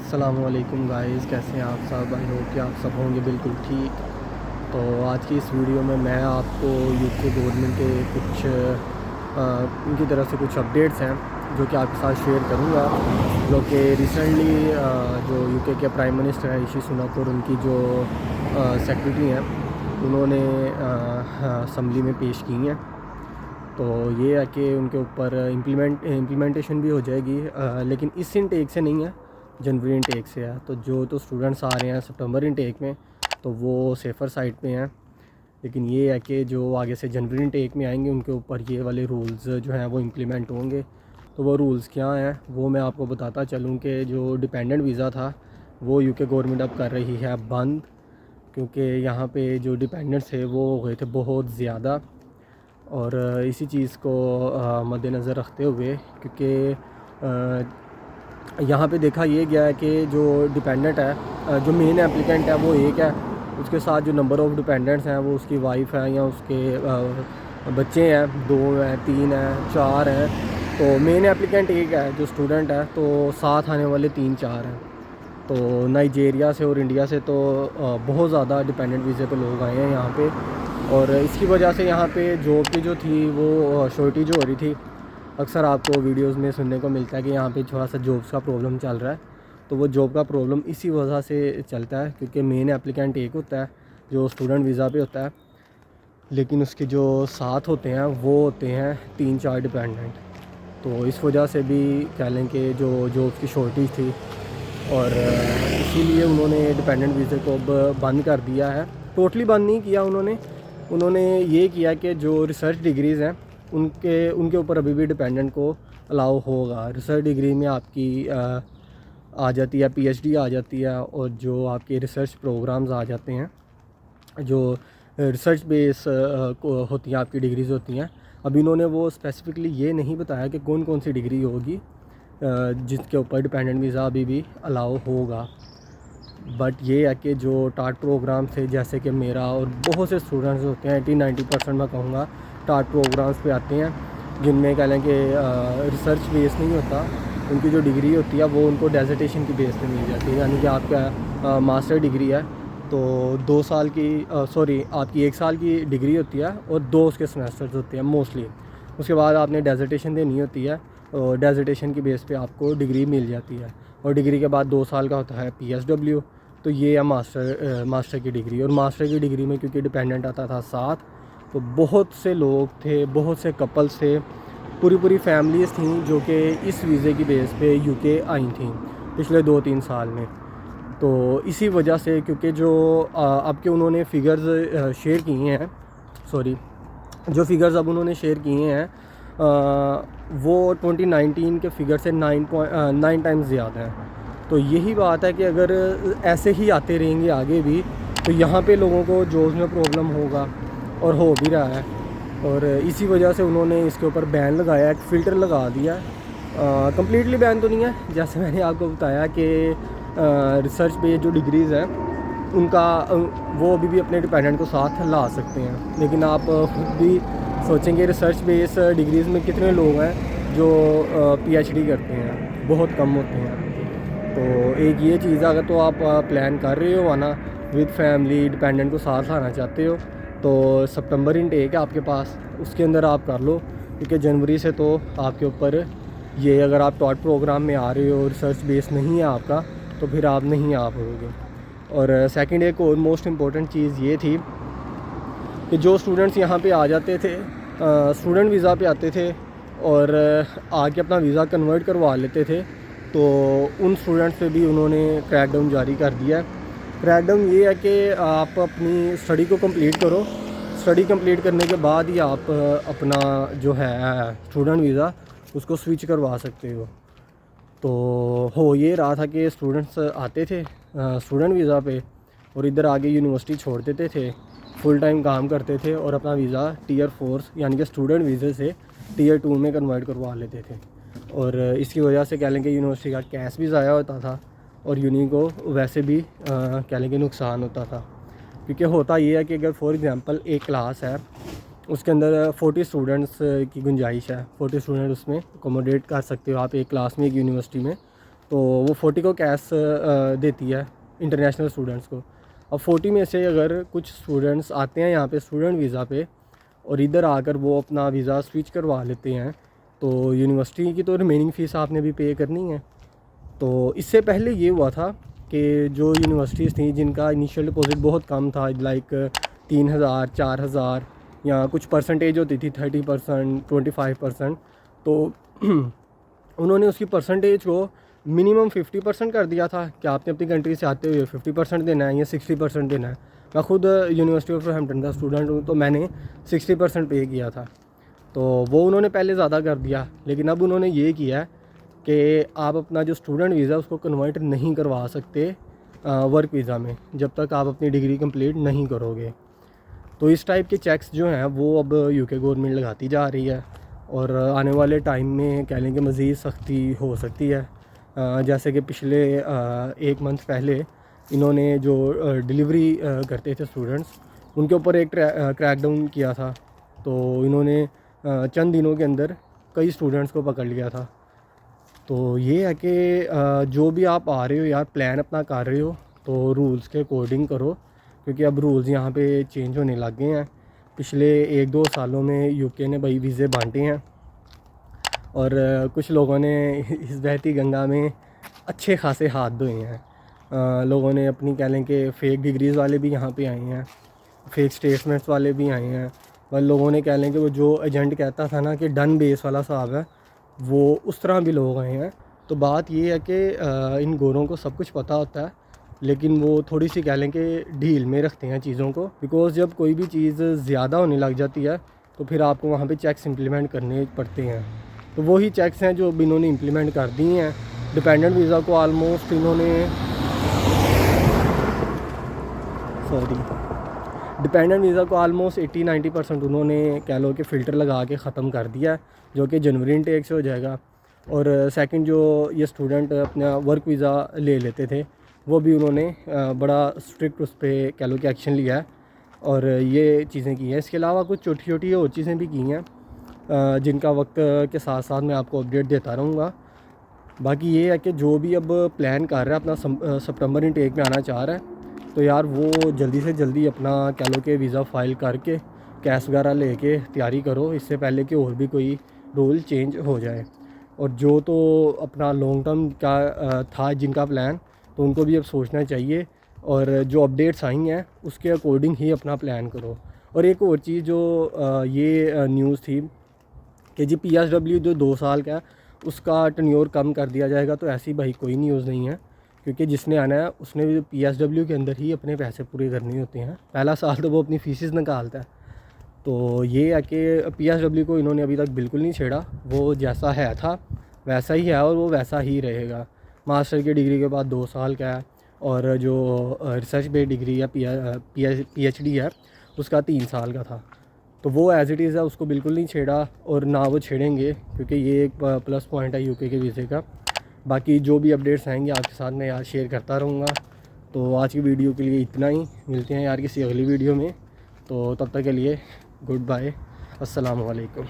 अस्सलामुअलैकुम गाइस, कैसे हैं आप सब। आई होप कि आप सब होंगे बिल्कुल ठीक। तो आज की इस वीडियो में मैं आपको यूके गवर्नमेंट के कुछ उनकी तरफ से कुछ अपडेट्स हैं जो कि आपके साथ शेयर करूंगा। जो कि रिसेंटली जो यूके के प्राइम मिनिस्टर हैं ऋषि सुनक और उनकी जो सेक्रेटरी हैं उन्होंने असम्बली में पेश की हैं। तो ये है कि उनके ऊपर इम्प्लीमेंटेशन भी हो जाएगी, लेकिन इस इनटेक से नहीं है, जनवरी इनटेक से है। तो स्टूडेंट्स आ रहे हैं सितंबर इनटेक में तो वो सेफ़र साइड पे हैं। लेकिन ये है कि जो आगे से जनवरी इनटेक में आएंगे उनके ऊपर ये वाले रूल्स जो हैं वो इम्प्लीमेंट होंगे। तो वो रूल्स क्या हैं वो मैं आपको बताता चलूँ कि जो डिपेंडेंट वीज़ा था वो यूके गवर्नमेंट अब कर रही है बंद, क्योंकि यहाँ पे जो डिपेंडेंट्स थे वो हो गए थे बहुत ज़्यादा। और इसी चीज़ को मद्देनज़र रखते हुए, क्योंकि यहाँ पे देखा ये गया है कि जो डिपेंडेंट है, जो मेन एप्लीकेंट है वो एक है, उसके साथ जो नंबर ऑफ़ डिपेंडेंट्स हैं वो उसकी वाइफ है या उसके बच्चे हैं, 2 हैं, 3 हैं, 4 हैं। तो मेन एप्लीकेंट एक है जो स्टूडेंट है, तो साथ आने वाले 3-4 हैं। तो नाइजीरिया से और इंडिया से तो बहुत ज़्यादा डिपेंडेंट वीज़े पे लोग आए हैं यहाँ पे। और इसकी वजह से यहाँ पे जॉब की जो थी वो शॉर्टेज हो रही थी। अक्सर आपको वीडियोस में सुनने को मिलता है कि यहाँ पे थोड़ा सा जॉब्स का प्रॉब्लम चल रहा है। तो वो जॉब का प्रॉब्लम इसी वजह से चलता है, क्योंकि मेन एप्लीकेंट एक होता है जो स्टूडेंट वीज़ा पे होता है, लेकिन उसके जो साथ होते हैं वो होते हैं 3-4 डिपेंडेंट। तो इस वजह से भी कह लें कि जो जॉब्स की शॉर्टेज थी, और इसीलिए उन्होंने डिपेंडेंट वीज़े को अब बंद कर दिया है। टोटली बंद नहीं किया उन्होंने ये किया कि जो रिसर्च डिग्रीज़ हैं उनके ऊपर अभी भी डिपेंडेंट को अलाउ होगा। रिसर्च डिग्री में आपकी आ जाती है पीएचडी आ जाती है, और जो आपके रिसर्च प्रोग्राम्स आ जाते हैं, जो रिसर्च बेस को होती हैं आपकी डिग्रीज़ होती हैं। अब इन्होंने वो स्पेसिफिकली ये नहीं बताया कि कौन कौन सी डिग्री होगी जिसके ऊपर डिपेंडेंट वीज़ा अभी भी अलाउ होगा। बट ये है कि जो टाट प्रोग्राम थे, जैसे कि मेरा और बहुत से स्टूडेंट्स होते हैं, 80-90% मैं कहूँगा टाट प्रोग्राम्स पे आते हैं, जिनमें कह लें कि रिसर्च बेस नहीं होता। उनकी जो डिग्री होती है वो उनको डेजर्टेशन की बेस पे मिल जाती है। यानी कि आपका मास्टर डिग्री है तो 2 साल की आपकी 1 साल की डिग्री होती है और 2 उसके सेमेस्टर्स होते हैं मोस्टली। उसके बाद आपने डेजर्टेशन देनी होती है और डेजर्टेशन की बेस पे आपको डिग्री मिल जाती है। और डिग्री के बाद 2 साल का होता है पीएसडब्ल्यू। तो ये है मास्टर की डिग्री। और मास्टर की डिग्री में क्योंकि डिपेंडेंट आता था साथ, तो बहुत से लोग थे, बहुत से कपल्स थे, पूरी फैमिलीज़ थी जो कि इस वीज़े की बेस पे यूके आई थी पिछले 2-3 साल में। तो इसी वजह से, क्योंकि जो अब के उन्होंने फ़िगर्स शेयर किए हैं, जो फ़िगर्स अब उन्होंने शेयर किए हैं वो 2019 के फ़िगर से 9 टाइम्स ज़्यादा हैं। तो यही बात है कि अगर ऐसे ही आते रहेंगे आगे भी, तो यहाँ पे लोगों को जॉब्स में प्रॉब्लम होगा, और हो भी रहा है। और इसी वजह से उन्होंने इसके ऊपर बैन लगाया, एक फ़िल्टर लगा दिया। कम्प्लीटली बैन तो नहीं है, जैसे मैंने आपको बताया कि रिसर्च पे जो डिग्रीज़ हैं उनका वो अभी भी अपने डिपेंडेंट को साथ ला सकते हैं। लेकिन आप खुद भी सोचेंगे रिसर्च बेस डिग्रीज़ में कितने लोग हैं जो पीएचडी करते हैं, बहुत कम होते हैं। तो एक ये चीज़ है, अगर तो आप प्लान कर रहे हो आना विद फैमिली, डिपेंडेंट को साथ लाना चाहते हो, तो सितंबर इनटेक है आपके पास, उसके अंदर आप कर लो। क्योंकि जनवरी से तो आपके ऊपर ये, अगर आप टॉट प्रोग्राम में आ रहे हो, रिसर्च बेस नहीं है आपका, तो फिर आप नहीं आ पाओगे। और सेकंड एक और मोस्ट इम्पॉर्टेंट चीज़ ये थी कि जो स्टूडेंट्स यहाँ पे आ जाते थे, स्टूडेंट वीज़ा पे आते थे और आके अपना वीज़ा कन्वर्ट करवा लेते थे, तो उन स्टूडेंट्स पे भी उन्होंने क्रैकडाउन जारी कर दिया है। क्रैकडाउन ये है कि आप अपनी स्टडी को कंप्लीट करो, स्टडी कंप्लीट करने के बाद ही आप अपना जो है स्टूडेंट वीज़ा उसको स्विच करवा सकते हो। तो हो ये रहा था कि स्टूडेंट्स आते थे स्टूडेंट वीज़ा पे और इधर आगे यूनिवर्सिटी छोड़ देते थे, फुल टाइम काम करते थे और अपना वीज़ा टीयर 4 यानी कि स्टूडेंट वीज़े से टीयर 2 में कन्वर्ट करवा लेते थे। और इसकी वजह से कह लें कि यूनिवर्सिटी का कैश भी ज़ाया होता था और यूनी को वैसे भी कह लें कि नुकसान होता था। क्योंकि होता ये है कि अगर फॉर एग्ज़ाम्पल एक क्लास है, उसके अंदर 40 स्टूडेंट्स की गुंजाइश है, 40 स्टूडेंट उसमें अकोमोडेट कर सकते हो आप एक क्लास में, एक यूनिवर्सिटी में। तो वो 40 को कैश देती है इंटरनेशनल स्टूडेंट्स को। अब 40 में से अगर कुछ स्टूडेंट्स आते हैं यहाँ पे स्टूडेंट वीज़ा पे और इधर आकर वो अपना वीज़ा स्विच करवा लेते हैं, तो यूनिवर्सिटी की तो रिमेनिंग फ़ीस आपने भी पे करनी है। तो इससे पहले ये हुआ था कि जो यूनिवर्सिटीज़ थी जिनका इनिशियल डिपॉज़िट बहुत कम था, लाइक 3,000 4,000 या कुछ परसेंटेज होती थी 30%, 25%, तो उन्होंने उसकी परसेंटेज को मिनिमम 50% कर दिया था कि आपने अपनी कंट्री से आते हुए 50% देना है या 60% देना है। मैं खुद यूनिवर्सिटी ऑफ हैम्पटन का स्टूडेंट हूँ, तो मैंने 60% पे किया था। तो वो उन्होंने पहले ज़्यादा कर दिया, लेकिन अब उन्होंने ये किया है कि आप अपना जो स्टूडेंट वीज़ा उसको कन्वर्ट नहीं करवा सकते वर्क वीज़ा में जब तक आप अपनी डिग्री कंप्लीट नहीं करोगे। तो इस टाइप के चेक्स जो हैं वो अब यूके गवर्नमेंट लगाती जा रही है और आने वाले टाइम में कह लें कि मज़ीद सख्ती हो सकती है। जैसे कि पिछले 1 मंथ पहले इन्होंने जो डिलीवरी करते थे स्टूडेंट्स, उनके ऊपर एक क्रैकडाउन किया था। तो इन्होंने चंद दिनों के अंदर कई स्टूडेंट्स को पकड़ लिया था। तो ये है कि जो भी आप आ रहे हो यार, प्लान अपना कर रहे हो तो रूल्स के अकॉर्डिंग करो, क्योंकि अब रूल्स यहाँ पे चेंज होने लग गए हैं। पिछले 1-2 सालों में यूके ने भाई वीज़े बांटे हैं और कुछ लोगों ने इस बहती गंगा में अच्छे खासे हाथ धोए हैं। लोगों ने अपनी कह लें कि फ़ेक डिग्रीज़ वाले भी यहाँ पे आए हैं, फेक स्टेटमेंट्स वाले भी आए हैं, और लोगों ने कह लें कि वो जो एजेंट कहता था ना कि डन बेस वाला हिसाब है, वो उस तरह भी लोग आए हैं। तो बात ये है कि इन गोरों को सब कुछ पता होता है, लेकिन वो थोड़ी सी कह लें कि ढील में रखते हैं चीज़ों को, बिकॉज़ जब कोई भी चीज़ ज़्यादा होने लग जाती है तो फिर आपको वहाँ पे चेक्स इम्प्लीमेंट करने पड़ते हैं। तो वही चेक्स हैं जो अब इन्होंने इम्प्लीमेंट कर दिए हैं। डिपेंडेंट वीज़ा को आलमोस्ट इन्होंने डिपेंडेंट वीज़ा को आलमोस्ट 80-90% उन्होंने कह लो कि फ़िल्टर लगा के ख़त्म कर दिया है, जो कि जनवरी इनटेक से हो जाएगा। और सेकंड, जो ये स्टूडेंट अपना वर्क वीज़ा ले लेते थे, वो भी उन्होंने बड़ा स्ट्रिक्ट उस पर कह लो कि एक्शन लिया है और ये चीज़ें की हैं। इसके अलावा कुछ छोटी छोटी और चीज़ें भी की हैं जिनका वक्त के साथ साथ मैं आपको अपडेट देता रहूँगा। बाकी ये है कि जो भी अब प्लान कर रहा है अपना सितंबर इनटेक में आना चाह रहा है, तो यार वो जल्दी से जल्दी अपना कह लो कि वीज़ा फ़ाइल करके कैश वगैरह लेके तैयारी करो, इससे पहले कि और भी कोई रूल चेंज हो जाए। और जो तो अपना लॉन्ग टर्म का था जिनका प्लान, तो उनको भी अब सोचना चाहिए और जो अपडेट्स आई हैं उसके अकॉर्डिंग ही अपना प्लान करो। और एक और चीज़ जो ये न्यूज़ थी कि जी PSW जो 2 साल का है उसका टेन्योर कम कर दिया जाएगा, तो ऐसी भाई कोई न्यूज़ नहीं है, क्योंकि जिसने आना है उसने भी PSW के अंदर ही अपने पैसे पूरे करने होते हैं। पहला साल तो वो अपनी फ़ीसेस निकालता है। तो ये है कि PSW को इन्होंने अभी तक बिल्कुल नहीं छेड़ा, वो जैसा है था वैसा ही है और वो वैसा ही रहेगा। मास्टर की डिग्री के बाद 2 साल का है और जो रिसर्च बेस्ड डिग्री है PhD है उसका 3 साल का था। तो वो एज़ इट इज़ है, उसको बिल्कुल नहीं छेड़ा और ना वो छेड़ेंगे, क्योंकि ये एक प्लस पॉइंट है यूके के वीज़े का। बाकी जो भी अपडेट्स आएंगे आपके साथ मैं यार शेयर करता रहूँगा। तो आज की वीडियो के लिए इतना ही, मिलते हैं यार किसी अगली वीडियो में। तो तब तक के लिए गुड बाय, अस्सलाम वालेकुम।